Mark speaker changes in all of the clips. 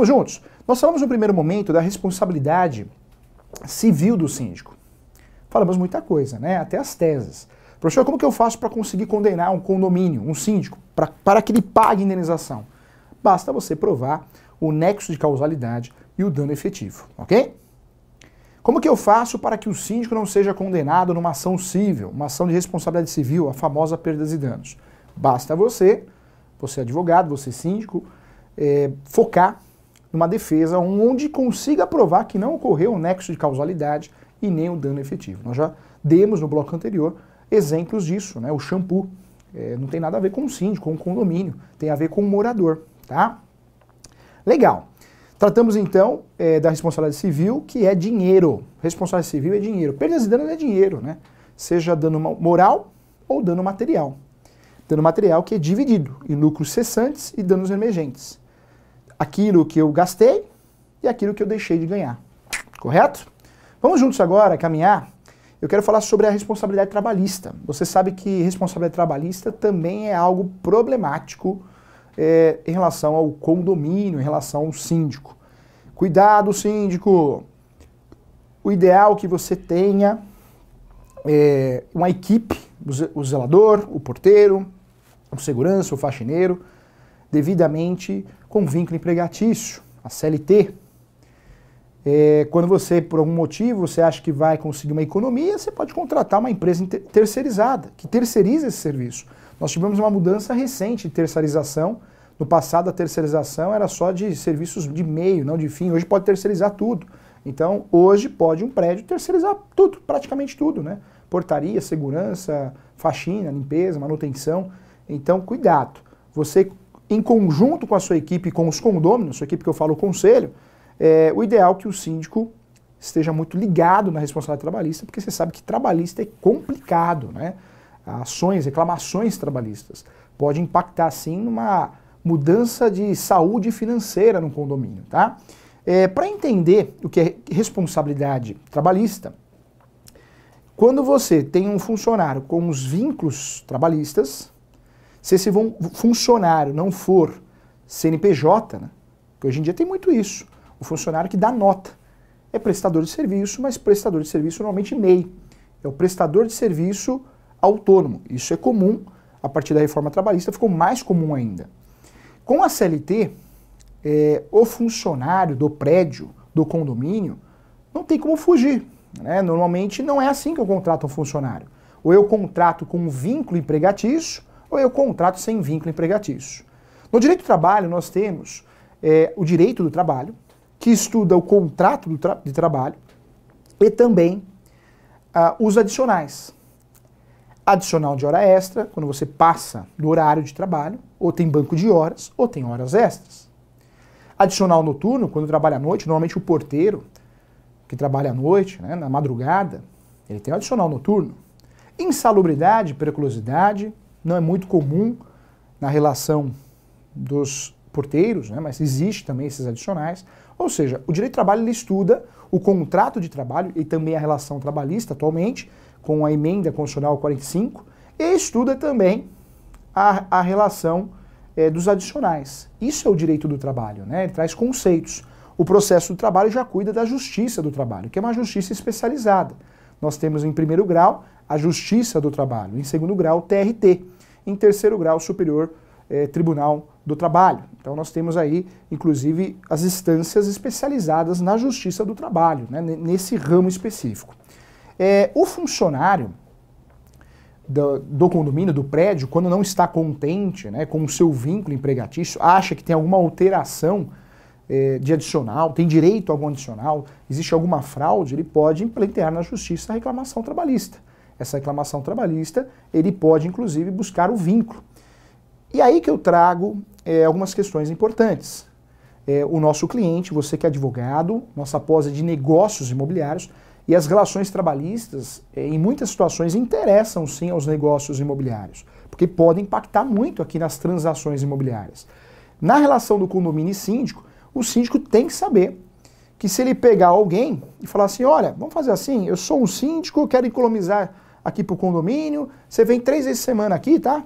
Speaker 1: Vamos juntos? Nós falamos no primeiro momento da responsabilidade civil do síndico. Falamos muita coisa, né? Até as teses. Professor, como que eu faço para conseguir condenar um condomínio, um síndico, para que ele pague indenização? Basta você provar o nexo de causalidade e o dano efetivo, ok? Como que eu faço para que o síndico não seja condenado numa ação civil, uma ação de responsabilidade civil, a famosa perdas e danos? Basta você advogado, você síndico, focar numa defesa onde consiga provar que não ocorreu o nexo de causalidade e nem o dano efetivo. Nós já demos no bloco anterior exemplos disso, né? O shampoo não tem nada a ver com o síndico, com o condomínio, tem a ver com o morador, tá? Legal. Tratamos então da responsabilidade civil, que é dinheiro. Responsabilidade civil é dinheiro. Perdas e danos é dinheiro, né? Seja dano moral ou dano material. Dano material que é dividido em lucros cessantes e danos emergentes. Aquilo que eu gastei e aquilo que eu deixei de ganhar. Correto? Vamos juntos agora caminhar. Eu quero falar sobre a responsabilidade trabalhista. Você sabe que responsabilidade trabalhista também é algo problemático em relação ao condomínio, em relação ao síndico. Cuidado, síndico! O ideal é que você tenha uma equipe, o zelador, o porteiro, o segurança, o faxineiro, devidamente com vínculo empregatício, a CLT. Quando você, por algum motivo, você acha que vai conseguir uma economia, você pode contratar uma empresa terceirizada, que terceiriza esse serviço. Nós tivemos uma mudança recente de terceirização. No passado, a terceirização era só de serviços de meio, não de fim. Hoje pode terceirizar tudo. Então, hoje pode um prédio terceirizar tudo, praticamente tudo, né? Portaria, segurança, faxina, limpeza, manutenção. Então, cuidado. Você, em conjunto com a sua equipe, com os condôminos, sua equipe que eu falo, o conselho, o ideal é que o síndico esteja muito ligado na responsabilidade trabalhista, porque você sabe que trabalhista é complicado, né? Ações, reclamações trabalhistas pode impactar, sim, numa mudança de saúde financeira no condomínio, tá? Para entender o que é responsabilidade trabalhista, quando você tem um funcionário com os vínculos trabalhistas, se esse funcionário não for CNPJ, né? Porque hoje em dia tem muito isso, o funcionário que dá nota é prestador de serviço, mas prestador de serviço normalmente MEI, é o prestador de serviço autônomo. Isso é comum, a partir da reforma trabalhista ficou mais comum ainda. Com a CLT, o funcionário do prédio, do condomínio, não tem como fugir, né? Normalmente não é assim que eu contrato um funcionário. Ou eu contrato com um vínculo empregatício, ou eu contrato sem vínculo empregatício. No direito do trabalho, nós temos o direito do trabalho, que estuda o contrato de trabalho, e também os adicionais. Adicional de hora extra, quando você passa do horário de trabalho, ou tem banco de horas, ou tem horas extras. Adicional noturno, quando trabalha à noite, normalmente o porteiro, que trabalha à noite, né, na madrugada, ele tem um adicional noturno. Insalubridade, periculosidade, não é muito comum na relação dos porteiros, né, mas existe também esses adicionais. Ou seja, o direito do trabalho ele estuda o contrato de trabalho e também a relação trabalhista atualmente, com a emenda constitucional 45, e estuda também a relação dos adicionais. Isso é o direito do trabalho, né? Ele traz conceitos. O processo do trabalho já cuida da justiça do trabalho, que é uma justiça especializada. Nós temos em primeiro grau a justiça do trabalho, em segundo grau o TRT, em terceiro grau o Superior Tribunal do Trabalho. Então nós temos aí, inclusive, as instâncias especializadas na justiça do trabalho, né? Nesse ramo específico. O funcionário do condomínio, do prédio, quando não está contente, né, com o seu vínculo empregatício, acha que tem alguma alteração de adicional, tem direito a algum adicional, existe alguma fraude, ele pode pleitear na justiça a reclamação trabalhista. Essa reclamação trabalhista, ele pode, inclusive, buscar o vínculo. E aí que eu trago algumas questões importantes. O nosso cliente, você que é advogado, nossa pós é de negócios imobiliários, e as relações trabalhistas, em muitas situações, interessam sim aos negócios imobiliários, porque podem impactar muito aqui nas transações imobiliárias. Na relação do condomínio e síndico, o síndico tem que saber que se ele pegar alguém e falar assim, olha, vamos fazer assim, eu sou um síndico, quero economizar aqui para o condomínio, você vem 3 vezes por semana aqui, tá?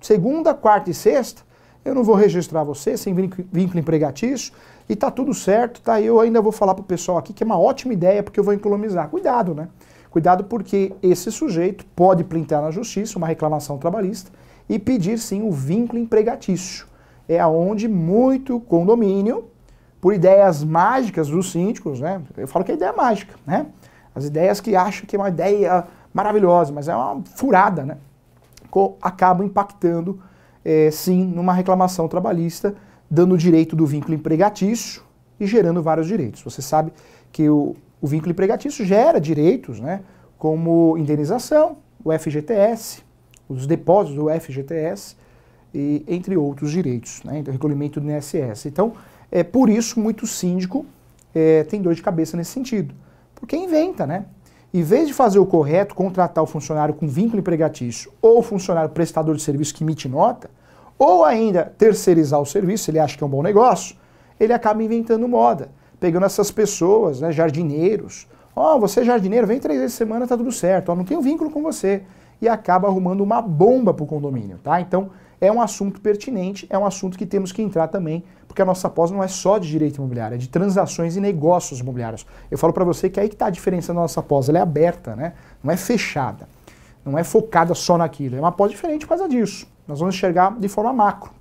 Speaker 1: Segunda, quarta e sexta, eu não vou registrar você sem vínculo empregatício e tá tudo certo, tá? Eu ainda vou falar pro pessoal aqui que é uma ótima ideia porque eu vou economizar. Cuidado, né? Cuidado porque esse sujeito pode plintar na justiça uma reclamação trabalhista e pedir sim o vínculo empregatício. É aonde muito condomínio, por ideias mágicas dos síndicos, né? Eu falo que é ideia mágica, né? As ideias que acham que é uma ideia maravilhosa, mas é uma furada, né? Acabam impactando, sim, numa reclamação trabalhista, dando o direito do vínculo empregatício e gerando vários direitos. Você sabe que o vínculo empregatício gera direitos, né? Como indenização, o FGTS, os depósitos do FGTS, e entre outros direitos, né? Então, recolhimento do INSS. Então, por isso, muito síndico tem dor de cabeça nesse sentido. Porque inventa, né? Em vez de fazer o correto, contratar o funcionário com vínculo empregatício ou o funcionário prestador de serviço que emite nota, ou ainda terceirizar o serviço, se ele acha que é um bom negócio, ele acaba inventando moda, pegando essas pessoas, né, jardineiros. Você é jardineiro, vem 3 vezes por semana, tá tudo certo, não tenho vínculo com você. E acaba arrumando uma bomba para o condomínio, tá? Então, é um assunto pertinente, é um assunto que temos que entrar também, porque a nossa pós não é só de direito imobiliário, é de transações e negócios imobiliários. Eu falo para você que aí que está a diferença da nossa pós, ela é aberta, né? Não é fechada, não é focada só naquilo, é uma pós diferente por causa disso. Nós vamos enxergar de forma macro.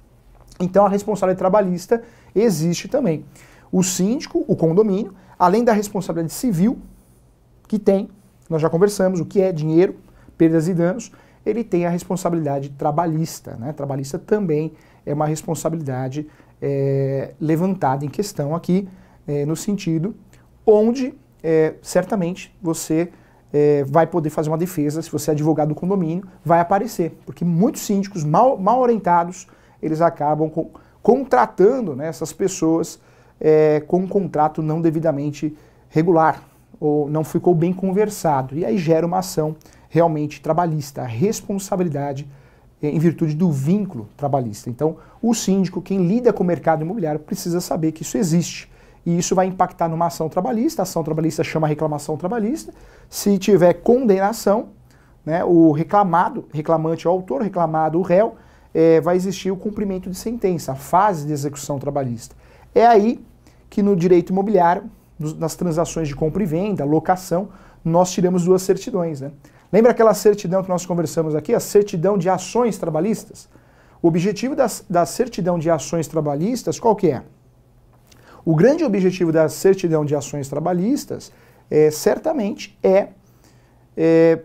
Speaker 1: Então a responsabilidade trabalhista existe também. O síndico, o condomínio, além da responsabilidade civil, que tem, nós já conversamos, o que é dinheiro, perdas e danos, ele tem a responsabilidade trabalhista, né? Trabalhista também é uma responsabilidade levantada em questão aqui, no sentido onde certamente você vai poder fazer uma defesa, se você é advogado do condomínio, vai aparecer, porque muitos síndicos mal orientados, eles acabam contratando, né, essas pessoas com um contrato não devidamente regular, ou não ficou bem conversado, e aí gera uma ação realmente trabalhista, a responsabilidade em virtude do vínculo trabalhista. Então, o síndico, quem lida com o mercado imobiliário, precisa saber que isso existe. E isso vai impactar numa ação trabalhista, a ação trabalhista chama reclamação trabalhista. Se tiver condenação, né, o reclamante é o autor, reclamado o réu, vai existir o cumprimento de sentença, a fase de execução trabalhista. É aí que no direito imobiliário, nas transações de compra e venda, locação, nós tiramos 2 certidões, né? Lembra aquela certidão que nós conversamos aqui, a certidão de ações trabalhistas? O objetivo da certidão de ações trabalhistas, qual que é? O grande objetivo da certidão de ações trabalhistas, certamente,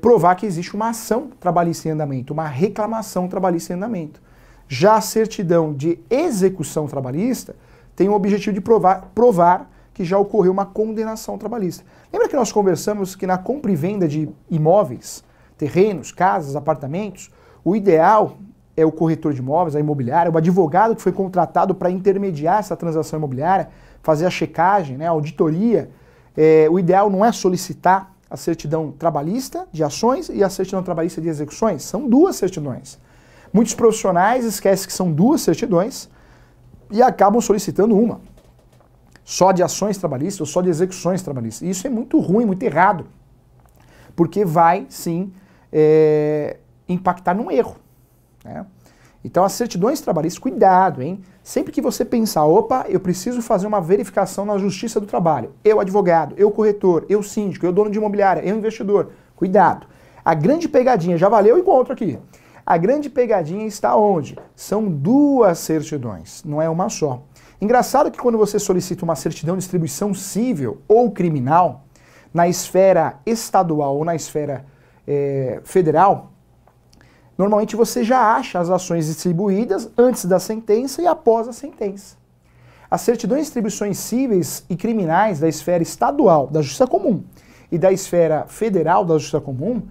Speaker 1: provar que existe uma ação trabalhista em andamento, uma reclamação trabalhista em andamento. Já a certidão de execução trabalhista tem o objetivo de provar que já ocorreu uma condenação trabalhista. Lembra que nós conversamos que na compra e venda de imóveis, terrenos, casas, apartamentos, o ideal é o corretor de imóveis, a imobiliária, o advogado que foi contratado para intermediar essa transação imobiliária, fazer a checagem, né, a auditoria. O ideal não é solicitar a certidão trabalhista de ações e a certidão trabalhista de execuções. São 2 certidões. Muitos profissionais esquecem que são 2 certidões e acabam solicitando uma. Só de ações trabalhistas ou só de execuções trabalhistas. Isso é muito ruim, muito errado. Porque vai, sim, impactar num erro, né? Então, as certidões trabalhistas, cuidado, hein? Sempre que você pensar, opa, eu preciso fazer uma verificação na Justiça do Trabalho. Eu advogado, eu corretor, eu síndico, eu dono de imobiliária, eu investidor. Cuidado. A grande pegadinha, já valeu o encontro aqui. A grande pegadinha está onde? São 2 certidões, não é uma só. Engraçado que quando você solicita uma certidão de distribuição civil ou criminal, na esfera estadual ou na esfera federal, normalmente você já acha as ações distribuídas antes da sentença e após a sentença. As certidões de distribuições cíveis e criminais da esfera estadual, da Justiça Comum, e da esfera federal, da Justiça Comum,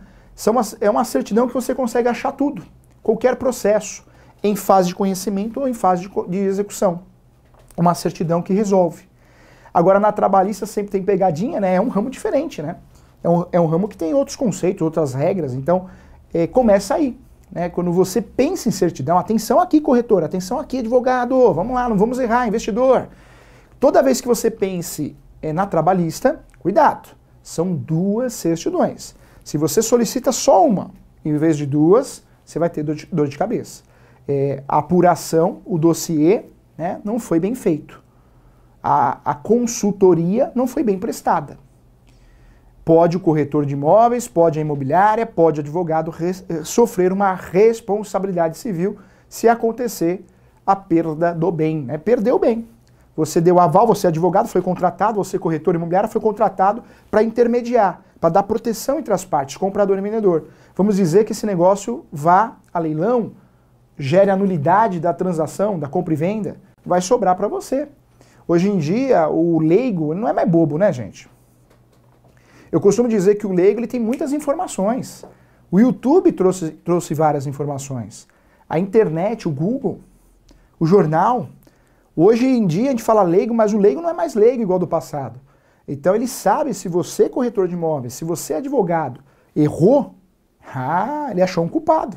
Speaker 1: é uma certidão que você consegue achar tudo, qualquer processo, em fase de conhecimento ou em fase de execução. Uma certidão que resolve. Agora, na trabalhista sempre tem pegadinha, né? É um ramo diferente, né? É um ramo que tem outros conceitos, outras regras, então começa aí. Né? Quando você pensa em certidão, atenção aqui, corretor, atenção aqui, advogado, vamos lá, não vamos errar, investidor. Toda vez que você pense na trabalhista, cuidado, são 2 certidões. Se você solicita só uma, em vez de 2, você vai ter dor de cabeça. a apuração, o dossiê, né, não foi bem feito. A consultoria não foi bem prestada. Pode o corretor de imóveis, pode a imobiliária, pode o advogado sofrer uma responsabilidade civil se acontecer a perda do bem, né? Perdeu o bem. Você deu aval, você advogado, foi contratado, você corretor imobiliário foi contratado para intermediar, para dar proteção entre as partes, comprador e vendedor. Vamos dizer que esse negócio vá a leilão, gere a nulidade da transação, da compra e venda, vai sobrar para você. Hoje em dia, o leigo não é mais bobo, né, gente? Eu costumo dizer que o leigo ele tem muitas informações. O YouTube trouxe várias informações. A internet, o Google, o jornal. Hoje em dia a gente fala leigo, mas o leigo não é mais leigo igual do passado. Então ele sabe se você, corretor de imóveis, se você, advogado, errou, ele achou um culpado.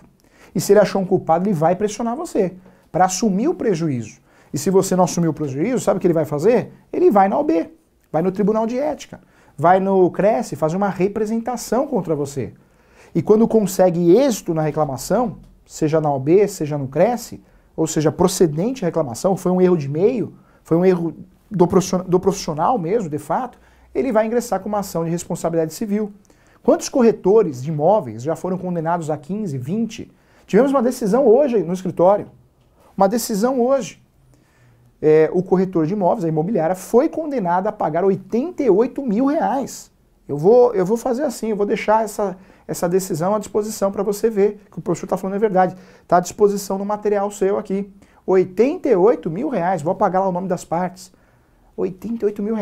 Speaker 1: E se ele achou um culpado, ele vai pressionar você para assumir o prejuízo. E se você não assumir o prejuízo, sabe o que ele vai fazer? Ele vai na OAB, vai no Tribunal de Ética, vai no CRECE, fazer uma representação contra você. E quando consegue êxito na reclamação, seja na OAB, seja no CRECE, ou seja, procedente a reclamação, foi um erro de meio, foi um erro do profissional mesmo, de fato, ele vai ingressar com uma ação de responsabilidade civil. Quantos corretores de imóveis já foram condenados a 15, 20? Tivemos uma decisão hoje no escritório. Uma decisão hoje. O corretor de imóveis, a imobiliária, foi condenada a pagar R$88 mil. Eu vou fazer assim, eu vou deixar essa decisão à disposição para você ver que o professor está falando a verdade. Está à disposição no material seu aqui. R$88 mil, vou apagar lá o nome das partes. R$88 mil.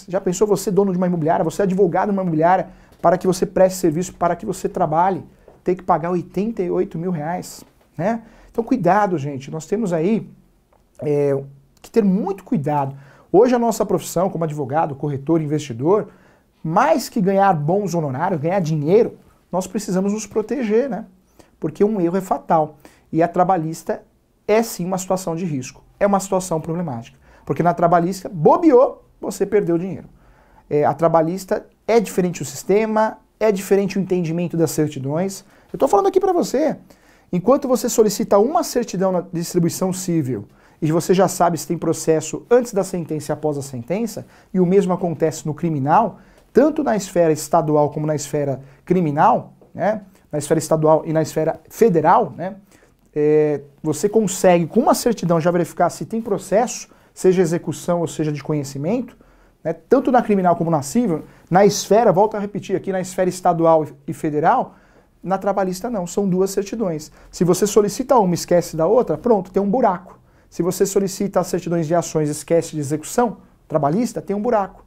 Speaker 1: Já pensou você, dono de uma imobiliária, você é advogado de uma imobiliária, para que você preste serviço, para que você trabalhe, tem que pagar R$88 mil, né? Então cuidado, gente, nós temos aí que ter muito cuidado. Hoje a nossa profissão como advogado, corretor, investidor, mais que ganhar bons honorários, ganhar dinheiro, nós precisamos nos proteger, né? Porque um erro é fatal. E a trabalhista é sim uma situação de risco. É uma situação problemática. Porque na trabalhista, bobeou, você perdeu o dinheiro. A trabalhista é diferente o sistema, é diferente o entendimento das certidões. Eu estou falando aqui para você. Enquanto você solicita uma certidão na distribuição civil e você já sabe se tem processo antes da sentença e após a sentença, e o mesmo acontece no criminal, tanto na esfera estadual como na esfera criminal, né, na esfera estadual e na esfera federal, né, você consegue com uma certidão já verificar se tem processo, seja execução ou seja de conhecimento, né, tanto na criminal como na civil, na esfera, volto a repetir aqui, na esfera estadual e federal, na trabalhista não, são duas certidões. Se você solicita uma e esquece da outra, pronto, tem um buraco. Se você solicita as certidões de ações e esquece de execução trabalhista, tem um buraco.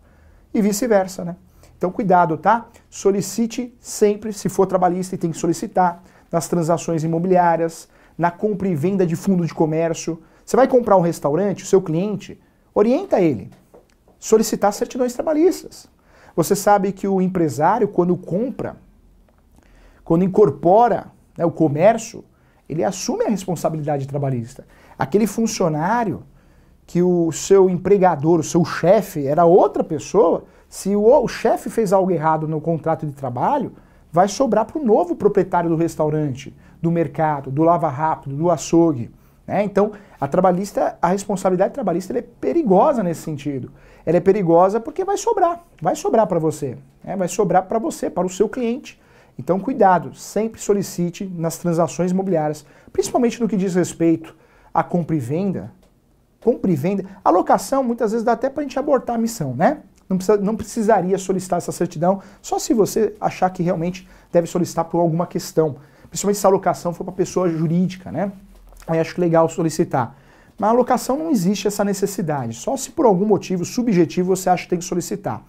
Speaker 1: E vice-versa, né? Então cuidado, tá? Solicite sempre, se for trabalhista, e tem que solicitar, nas transações imobiliárias, na compra e venda de fundo de comércio. Você vai comprar um restaurante, o seu cliente, orienta ele. Solicitar certidões trabalhistas. Você sabe que o empresário, quando compra, quando incorpora, né, o comércio, ele assume a responsabilidade trabalhista. Aquele funcionário que o seu empregador, o seu chefe, era outra pessoa, se o chefe fez algo errado no contrato de trabalho, vai sobrar para o novo proprietário do restaurante, do mercado, do lava-rápido, do açougue. Né? Então, a responsabilidade trabalhista ela é perigosa nesse sentido. Ela é perigosa porque vai sobrar para você, né? Vai sobrar para você, para o seu cliente. Então, cuidado, sempre solicite nas transações imobiliárias, principalmente no que diz respeito à compra e venda. Compra e venda. A locação, muitas vezes, dá até para a gente abortar a missão, né? Não precisaria solicitar essa certidão, só se você achar que realmente deve solicitar por alguma questão. Principalmente se a locação for para pessoa jurídica, né? Aí acho legal solicitar. Mas a locação não existe essa necessidade, só se por algum motivo subjetivo você acha que tem que solicitar.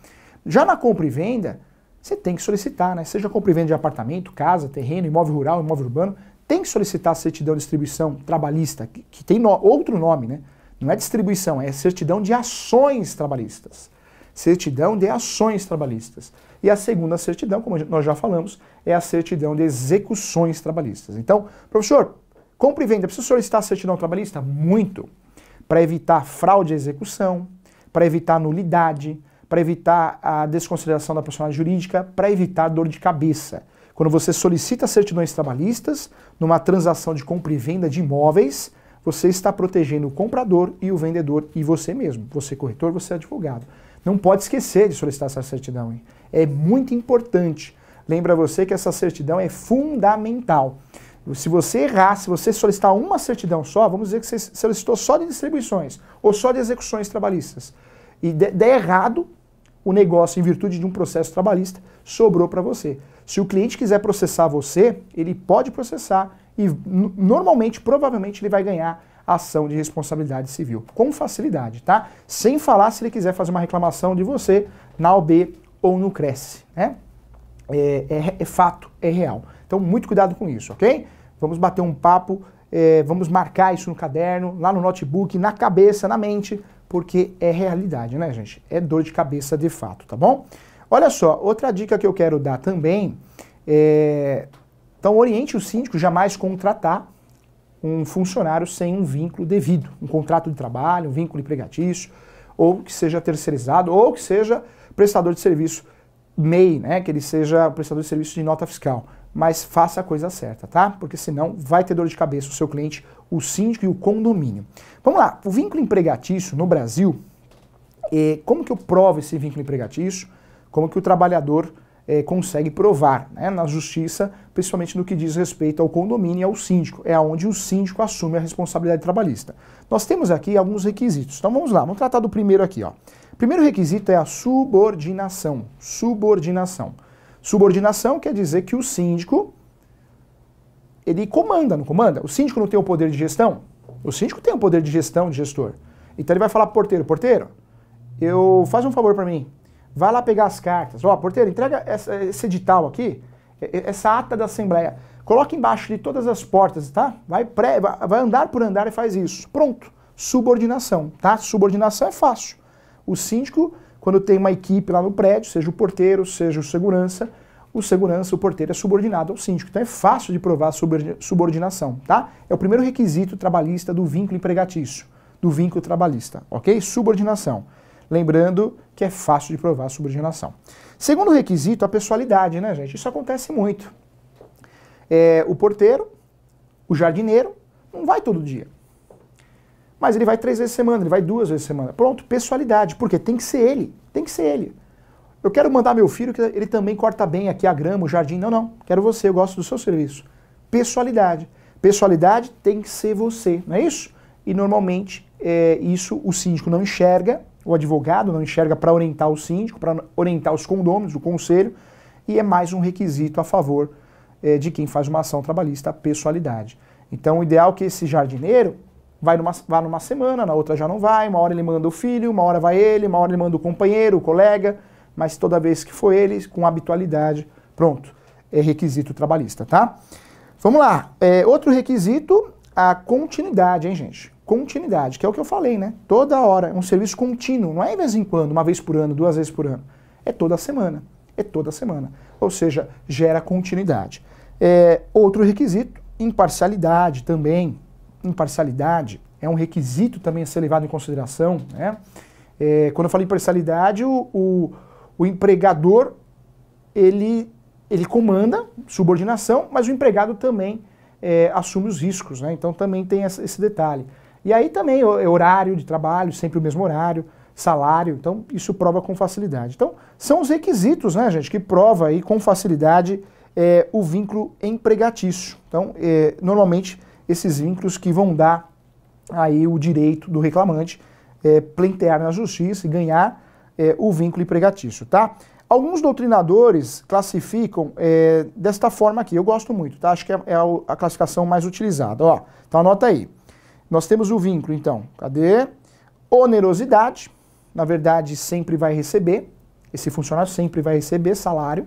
Speaker 1: Já na compra e venda, você tem que solicitar, né? Seja compra e venda de apartamento, casa, terreno, imóvel rural, imóvel urbano, tem que solicitar a certidão de distribuição trabalhista, que tem outro nome, né? Não é distribuição, é certidão de ações trabalhistas. Certidão de ações trabalhistas. E a segunda certidão, como nós já falamos, é a certidão de execuções trabalhistas. Então, professor, compra e venda, precisa solicitar a certidão trabalhista? Muito. Para evitar fraude à execução, para evitar nulidade, para evitar a desconsideração da personalidade jurídica, para evitar dor de cabeça. Quando você solicita certidões trabalhistas numa transação de compra e venda de imóveis, você está protegendo o comprador e o vendedor e você mesmo. Você corretor, você advogado. Não pode esquecer de solicitar essa certidão, hein? É muito importante. Lembra você que essa certidão é fundamental. Se você errar, se você solicitar uma certidão só, vamos dizer que você solicitou só de distribuições ou só de execuções trabalhistas, e der errado o negócio em virtude de um processo trabalhista, sobrou para você. Se o cliente quiser processar você, ele pode processar e normalmente, provavelmente, ele vai ganhar a ação de responsabilidade civil, com facilidade, tá? Sem falar se ele quiser fazer uma reclamação de você na OB ou no Cresce, né? É fato, é real. Então, muito cuidado com isso, ok? Vamos bater um papo, vamos marcar isso no caderno, lá no notebook, na cabeça, na mente, porque é realidade, né, gente? É dor de cabeça de fato, tá bom? Olha só, outra dica que eu quero dar também então, oriente o síndico jamais contratar um funcionário sem um vínculo devido, um contrato de trabalho, um vínculo empregatício, ou que seja terceirizado, ou que seja prestador de serviço MEI, né, que ele seja prestador de serviço de nota fiscal. Mas faça a coisa certa, tá? Porque senão vai ter dor de cabeça o seu cliente, o síndico e o condomínio. Vamos lá, o vínculo empregatício no Brasil, como que eu provo esse vínculo empregatício? Como que o trabalhador consegue provar, né, na justiça, principalmente no que diz respeito ao condomínio e ao síndico. É onde o síndico assume a responsabilidade trabalhista. Nós temos aqui alguns requisitos. Então vamos lá, vamos tratar do primeiro aqui, ó. O primeiro requisito é a subordinação. Subordinação. Subordinação quer dizer que o síndico, ele comanda, não comanda? O síndico não tem o poder de gestão? O síndico tem o poder de gestão, de gestor. Então ele vai falar pro porteiro, porteiro, faz um favor para mim, vai lá pegar as cartas. Ó, porteiro, entrega esse edital aqui, essa ata da assembleia, coloca embaixo de todas as portas, tá? Vai andar por andar e faz isso. Pronto. Subordinação, tá? Subordinação é fácil. O síndico, quando tem uma equipe lá no prédio, seja o porteiro, seja o segurança, o porteiro é subordinado ao síndico. Então é fácil de provar a subordinação, tá? É o primeiro requisito trabalhista do vínculo empregatício, do vínculo trabalhista, ok? Subordinação. Lembrando que é fácil de provar a subordinação. Segundo requisito, a pessoalidade, né, gente? Isso acontece muito. O porteiro, o jardineiro, não vai todo dia. Mas ele vai 3 vezes por semana, ele vai 2 vezes por semana. Pronto, pessoalidade, porque tem que ser ele, tem que ser ele. Eu quero mandar meu filho que ele também corta bem aqui a grama, o jardim. Não, não, quero você, eu gosto do seu serviço. Pessoalidade. Pessoalidade tem que ser você, não é isso? E normalmente isso o síndico não enxerga, o advogado não enxerga para orientar o síndico, para orientar os condôminos, o conselho, e é mais um requisito a favor de quem faz uma ação trabalhista, a pessoalidade. Então o ideal é que esse jardineiro vá numa semana, na outra já não vai, uma hora ele manda o filho, uma hora vai ele, uma hora ele manda o companheiro, o colega, mas toda vez que for ele, com habitualidade, pronto, é requisito trabalhista, tá? Vamos lá, outro requisito, a continuidade, hein, gente? Continuidade, que é o que eu falei, né? Toda hora, é um serviço contínuo, não é de vez em quando, uma vez por ano, 2 vezes por ano, é toda semana, ou seja, gera continuidade. Outro requisito, imparcialidade também. Imparcialidade é um requisito também a ser levado em consideração, né? Quando eu falo imparcialidade, o empregador, ele comanda, subordinação, mas o empregado também assume os riscos, né? Então também tem esse detalhe. E aí também é horário de trabalho, sempre o mesmo horário, salário, então isso prova com facilidade. Então são os requisitos, né, gente, que prova aí com facilidade o vínculo empregatício. Então, normalmente, esses vínculos que vão dar aí o direito do reclamante pleitear na justiça e ganhar o vínculo empregatício, tá? Alguns doutrinadores classificam desta forma aqui, eu gosto muito, tá? Acho que é a classificação mais utilizada, ó. Então anota aí. Nós temos o vínculo, então, cadê? Onerosidade, na verdade sempre vai receber, esse funcionário sempre vai receber salário.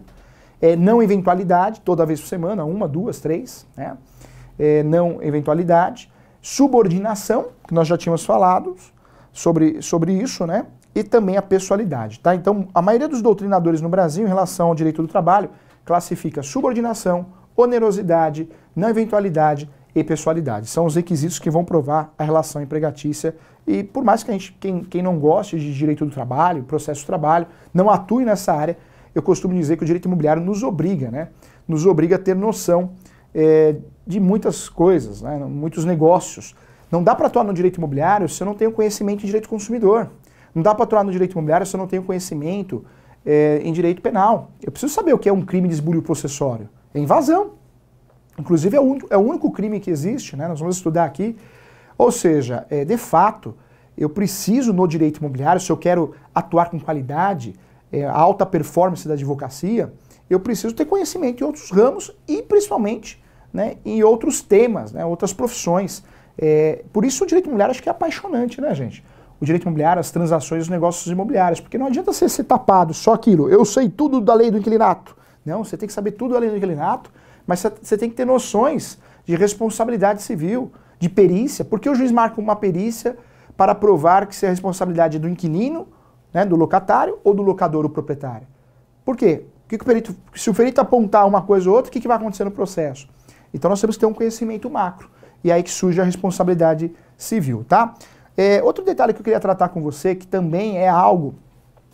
Speaker 1: Não eventualidade, toda vez por semana, 1, 2, 3, né? Não eventualidade. Subordinação, que nós já tínhamos falado sobre isso, né? E também a pessoalidade, tá? Então, a maioria dos doutrinadores no Brasil, em relação ao direito do trabalho, classifica subordinação, onerosidade, não eventualidade e pessoalidade. São os requisitos que vão provar a relação empregatícia. E por mais que quem não goste de direito do trabalho, processo do trabalho, não atue nessa área, eu costumo dizer que o direito imobiliário nos obriga, né? Nos obriga a ter noção de muitas coisas, né? Muitos negócios. Não dá para atuar no direito imobiliário se eu não tenho conhecimento em direito consumidor. Não dá para atuar no direito imobiliário se eu não tenho conhecimento em direito penal. Eu preciso saber o que é um crime de esbulho possessório. É invasão. Inclusive é o único crime que existe, né? Nós vamos estudar aqui. Ou seja, de fato, eu preciso no direito imobiliário, se eu quero atuar com qualidade, a alta performance da advocacia, eu preciso ter conhecimento em outros ramos e principalmente, né, em outros temas, né, outras profissões. Por isso o direito imobiliário acho que é apaixonante, né, gente? O direito imobiliário, as transações, os negócios imobiliários, porque não adianta você ser tapado só aquilo, eu sei tudo da lei do inquilinato. Não, você tem que saber tudo da lei do inquilinato, mas você tem que ter noções de responsabilidade civil, de perícia, porque o juiz marca uma perícia para provar que se a responsabilidade é do inquilino, né, do locatário, ou do locador ou proprietário. Por quê? Se o perito apontar uma coisa ou outra, o que vai acontecer no processo? Então nós temos que ter um conhecimento macro, e aí que surge a responsabilidade civil, tá? Outro detalhe que eu queria tratar com você, que também é algo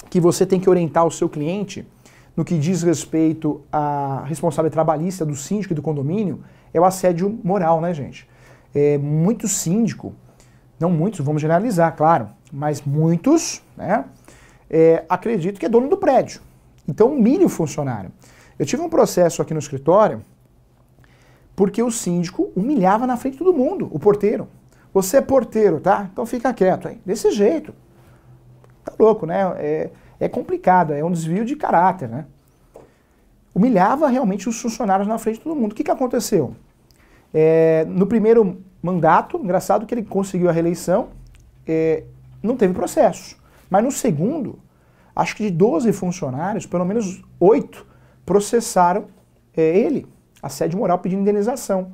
Speaker 1: que você tem que orientar o seu cliente, no que diz respeito à responsabilidade trabalhista do síndico e do condomínio, é o assédio moral, né, gente? Muito síndico, não muitos, vamos generalizar, claro, mas muitos, né, acredito que é dono do prédio. Então humilha o funcionário. Eu tive um processo aqui no escritório porque o síndico humilhava na frente de todo mundo, o porteiro. Você é porteiro, tá? Então fica quieto aí. Desse jeito. Tá louco, né? É complicado, é um desvio de caráter, né? Humilhava realmente os funcionários na frente de todo mundo. O que aconteceu? No primeiro mandato, engraçado que ele conseguiu a reeleição, não teve processo. Mas no segundo, acho que de 12 funcionários, pelo menos 8 processaram ele, assédio moral, pedindo indenização.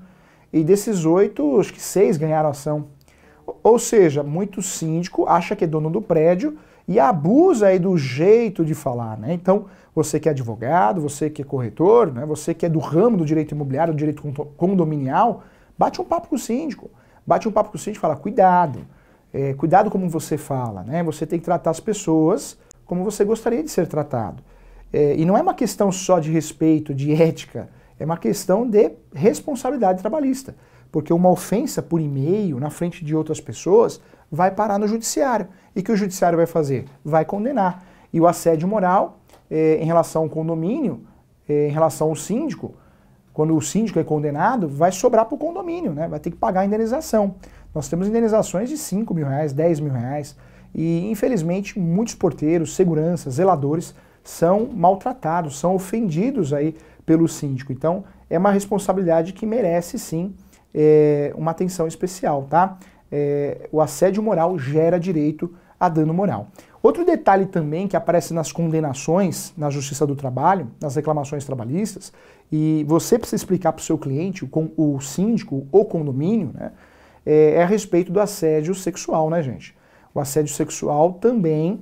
Speaker 1: E desses 8, acho que 6 ganharam ação. Ou seja, muito síndico acha que é dono do prédio e abusa aí do jeito de falar, né? Então, você que é advogado, você que é corretor, né? Você que é do ramo do direito imobiliário, do direito condominial, bate um papo com o síndico. Bate um papo com o síndico e fala, cuidado. Cuidado como você fala, né? Você tem que tratar as pessoas como você gostaria de ser tratado. E não é uma questão só de respeito, de ética, é uma questão de responsabilidade trabalhista. Porque uma ofensa por e-mail na frente de outras pessoas vai parar no judiciário. E o que o judiciário vai fazer? Vai condenar. E o assédio moral, em relação ao condomínio, em relação ao síndico, quando o síndico é condenado, vai sobrar para o condomínio, né? Vai ter que pagar a indenização. Nós temos indenizações de 5 mil reais, 10 mil reais. E, infelizmente, muitos porteiros, seguranças, zeladores são maltratados, são ofendidos aí pelo síndico. Então, é uma responsabilidade que merece, sim, uma atenção especial, tá? O assédio moral gera direito a dano moral. Outro detalhe também que aparece nas condenações na Justiça do Trabalho, nas reclamações trabalhistas, e você precisa explicar para o seu cliente, o síndico ou condomínio, né, a respeito do assédio sexual, né, gente? O assédio sexual também,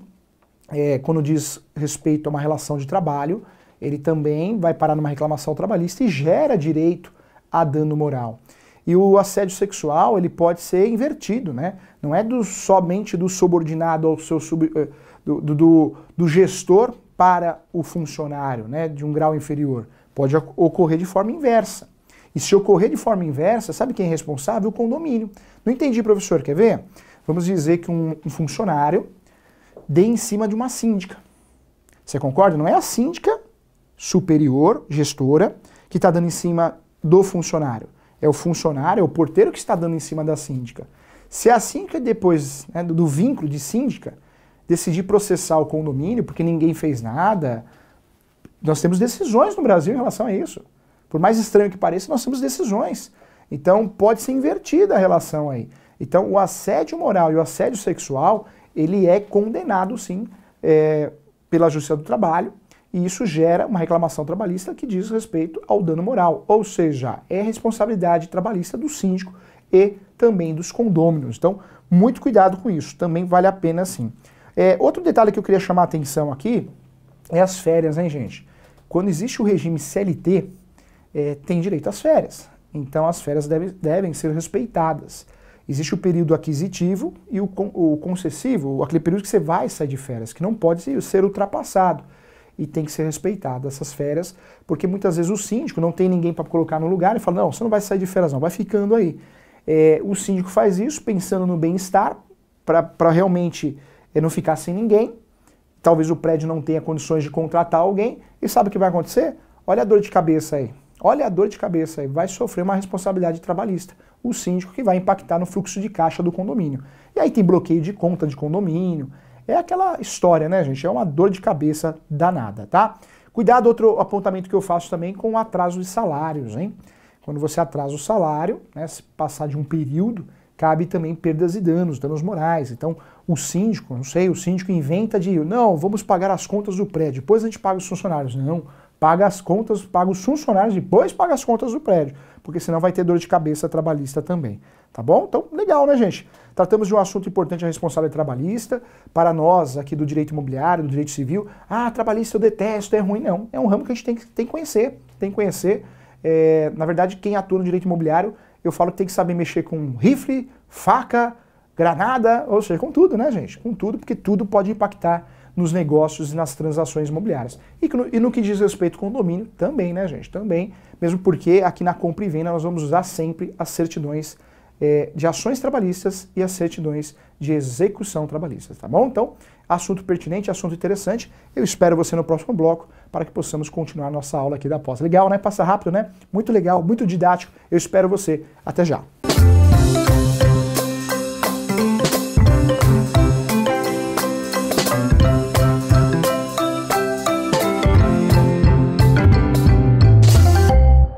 Speaker 1: quando diz respeito a uma relação de trabalho, ele também vai parar numa reclamação trabalhista e gera direito a dano moral. E o assédio sexual, ele pode ser invertido, né? Não é somente do subordinado ao seu do gestor para o funcionário, né, de um grau inferior. Pode ocorrer de forma inversa. E se ocorrer de forma inversa, sabe quem é responsável? O condomínio. Não entendi, professor, quer ver? Vamos dizer que um funcionário dê em cima de uma síndica. Você concorda? Não é a síndica superior, gestora, que está dando em cima do funcionário. É o funcionário, é o porteiro que está dando em cima da síndica. Se a síndica, depois, né, do vínculo de síndica, decidir processar o condomínio porque ninguém fez nada, nós temos decisões no Brasil em relação a isso. Por mais estranho que pareça, nós temos decisões. Então pode ser invertida a relação aí. Então o assédio moral e o assédio sexual, ele é condenado sim pela Justiça do Trabalho, e isso gera uma reclamação trabalhista que diz respeito ao dano moral, ou seja, é responsabilidade trabalhista do síndico e também dos condôminos. Então, muito cuidado com isso, também vale a pena sim. Outro detalhe que eu queria chamar a atenção aqui é as férias, hein, gente? Quando existe o regime CLT, tem direito às férias. Então, as férias devem ser respeitadas. Existe o período aquisitivo e o concessivo, aquele período que você vai sair de férias, que não pode ser ultrapassado. e tem que ser respeitadas essas férias, porque muitas vezes o síndico não tem ninguém para colocar no lugar e fala, não, você não vai sair de férias não, vai ficando aí. O síndico faz isso pensando no bem-estar, para realmente não ficar sem ninguém. Talvez o prédio não tenha condições de contratar alguém, e sabe o que vai acontecer? Olha a dor de cabeça aí. Olha a dor de cabeça aí, vai sofrer uma responsabilidade trabalhista. O síndico que vai impactar no fluxo de caixa do condomínio. E aí tem bloqueio de conta de condomínio. É aquela história, né, gente? É uma dor de cabeça danada, tá? Cuidado, outro apontamento que eu faço também com o atraso de salários, hein? Quando você atrasa o salário, né, se passar de um período, cabe também perdas e danos morais. Então, o síndico, não sei, o síndico inventa de, não, vamos pagar as contas do prédio, depois a gente paga os funcionários. Não, paga as contas, paga os funcionários, depois paga as contas do prédio, porque senão vai ter dor de cabeça trabalhista também, tá bom? Então, legal, né, gente? Tratamos de um assunto importante, a responsabilidade trabalhista, para nós aqui do direito imobiliário, do direito civil. Ah, trabalhista eu detesto, é ruim. Não, é um ramo que a gente tem que conhecer, na verdade, quem atua no direito imobiliário, eu falo que tem que saber mexer com rifle, faca, granada, ou seja, com tudo, né, gente? Com tudo, porque tudo pode impactar nos negócios e nas transações imobiliárias. E no que diz respeito ao condomínio, também, né, gente? Também, mesmo porque aqui na compra e venda nós vamos usar sempre as certidões de ações trabalhistas e as certidões de execução trabalhistas, tá bom? Então, assunto pertinente, assunto interessante. Eu espero você no próximo bloco para que possamos continuar nossa aula aqui da pós. Legal, né? Passa rápido, né? Muito legal, muito didático. Eu espero você. Até já.